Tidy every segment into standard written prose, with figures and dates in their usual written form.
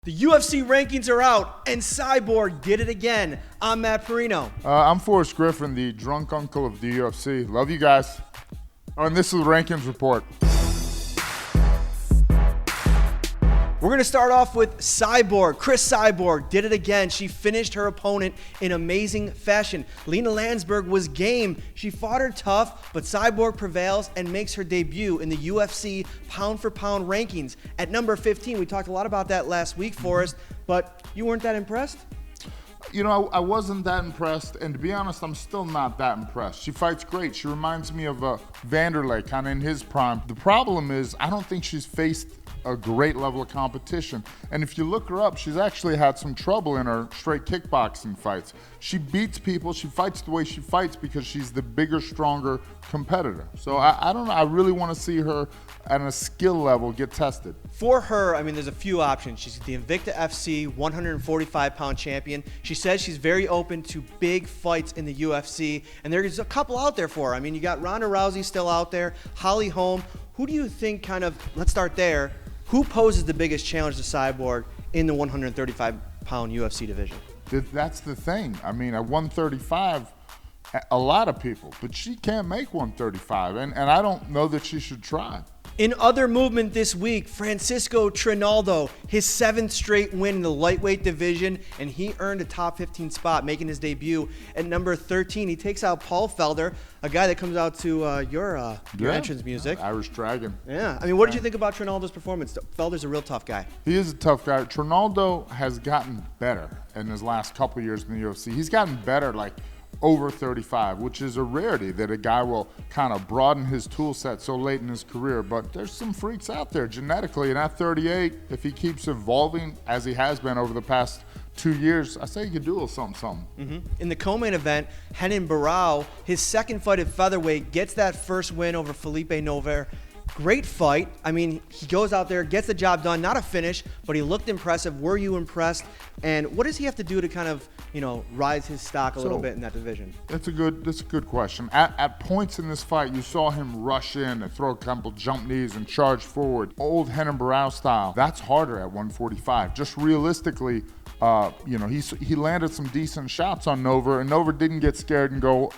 The UFC rankings are out, and Cyborg did it again. I'm Matt Parrino. I'm Forrest Griffin, the drunk uncle of the UFC. Love you guys. Oh, and this is the rankings report. We're going to start off with Cyborg. Cyborg did it again. She finished her opponent in amazing fashion. Lena Landsberg was game. She fought her tough, but Cyborg prevails and makes her debut in the UFC pound-for-pound rankings. At number 15, we talked a lot about that last week, Forrest, but you weren't that impressed? You know, I wasn't that impressed, and to be honest, I'm still not that impressed. She fights great. She reminds me of Vanderlei, kind of in his prime. The problem is, I don't think she's faced a great level of competition. And if you look her up, she's actually had some trouble in her straight kickboxing fights. She beats people, she fights the way she fights because she's the bigger, stronger competitor. So I don't know, I really want to see her at a skill level get tested. For her, I mean, there's a few options. She's the Invicta FC 145-pound champion. She says she's very open to big fights in the UFC, and there's a couple out there for her. I mean, you got Ronda Rousey still out there, Holly Holm. Who do you think let's start there, who poses the biggest challenge to Cyborg in the 135-pound UFC division? That's the thing. I mean, at 135, a lot of people, but she can't make 135, and I don't know that she should try. In other movement this week, Francisco Trinaldo, his 7th straight win in the lightweight division, and he earned a top 15 spot, making his debut at number 13. He takes out Paul Felder, a guy that comes out to your entrance music. Irish Dragon. Yeah. I mean, what did you think about Trinaldo's performance? Felder's a real tough guy. He is a tough guy. Trinaldo has gotten better in his last couple of years in the UFC. He's gotten better, like, over 35, which is a rarity that a guy will kind of broaden his tool set so late in his career. But there's some freaks out there genetically, and at 38, if he keeps evolving as he has been over the past 2 years, I say he could do a little something. In the co-main event, Renan Barão, his second fight at featherweight, gets that first win over Felipe Nover. Great fight. I mean, he goes out there, gets the job done. Not a finish, but he looked impressive. Were you impressed? And what does he have to do to kind of, rise his stock a little bit in that division? That's a good question. At points in this fight, you saw him rush in and throw a couple jump knees and charge forward. Old Renan Barão style. That's harder at 145. Just realistically, he landed some decent shots on Nover, and Nover didn't get scared and go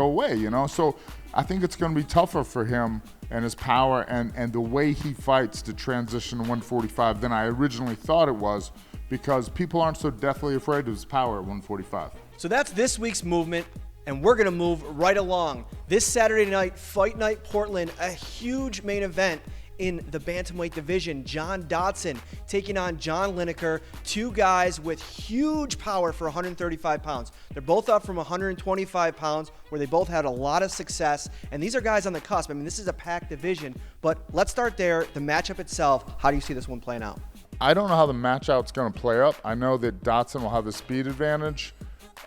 away. So I think it's going to be tougher for him and his power and the way he fights to transition to 145 than I originally thought it was, because people aren't so deathly afraid of his power at 145. So that's this week's movement, and we're going to move right along. This Saturday night, Fight Night Portland, a huge main event in the Bantamweight division. John Dodson taking on John Lineker, two guys with huge power for 135 pounds. They're both up from 125 pounds, where they both had a lot of success, and these are guys on the cusp. I mean, this is a packed division, but let's start there. The matchup itself, how do you see this one playing out? I don't know how the matchup's going to play up. I know that Dodson will have the speed advantage,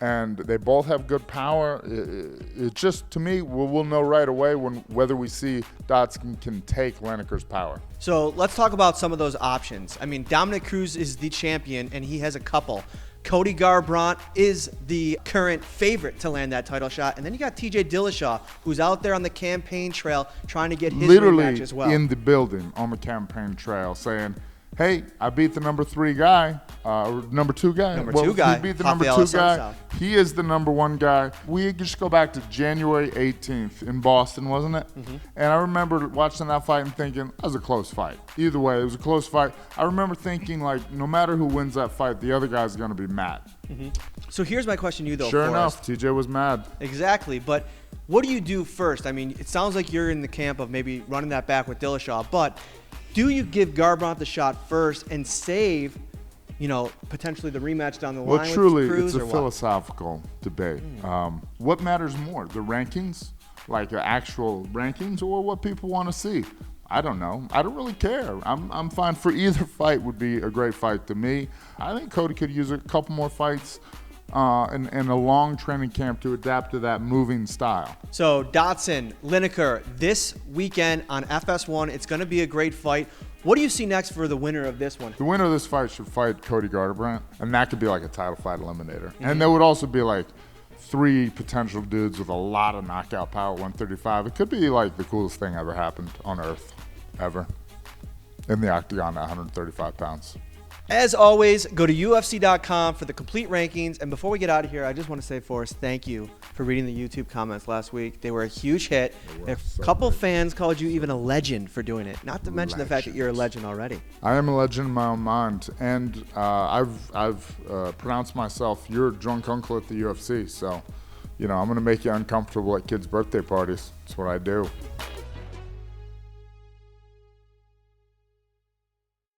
and they both have good power. It just, to me, we'll know right away whether we see Dodson can take Lineker's power. So let's talk about some of those options. I mean, Dominick Cruz is the champion, and he has a couple. Cody Garbrandt is the current favorite to land that title shot. And then you got TJ Dillashaw, who's out there on the campaign trail trying to get his rematch as well. Literally in the building on the campaign trail saying, hey, I beat the number 3 guy, or number 2 guy. Guy. He beat the number 2 guy. He is the number 1 guy. We just go back to January 18th in Boston, wasn't it? And I remember watching that fight and thinking, that was a close fight. Either way, it was a close fight. I remember thinking, like, no matter who wins that fight, the other guy's going to be mad. So here's my question to you, though, Sure Forrest. enough, TJ was mad. Exactly, but what do you do first? I mean, it sounds like you're in the camp of maybe running that back with Dillashaw, but do you give Garbrandt the shot first and save, potentially the rematch down the line Well, truly, with Cruz, it's a philosophical debate. What matters more, the rankings, like actual rankings, or what people want to see? I don't know. I don't really care. I'm fine for either fight. Would be a great fight to me. I think Cody could use a couple more fights and a long training camp to adapt to that moving style. So Dodson, Lineker, this weekend on FS1, it's going to be a great fight. What do you see next for the winner of this one? The winner of this fight should fight Cody Garbrandt, and that could be like a title fight eliminator. And there would also be like 3 potential dudes with a lot of knockout power at 135. It could be like the coolest thing ever happened on earth, ever, in the octagon at 135 pounds. As always, go to UFC.com for the complete rankings. And before we get out of here, I just want to say, Forrest, thank you for reading the YouTube comments last week. They were a huge hit. A couple fans called you even a legend for doing it, not to mention the fact that you're a legend already. I am a legend in my own mind. And I've pronounced myself your drunk uncle at the UFC. So, I'm going to make you uncomfortable at kids' birthday parties. That's what I do.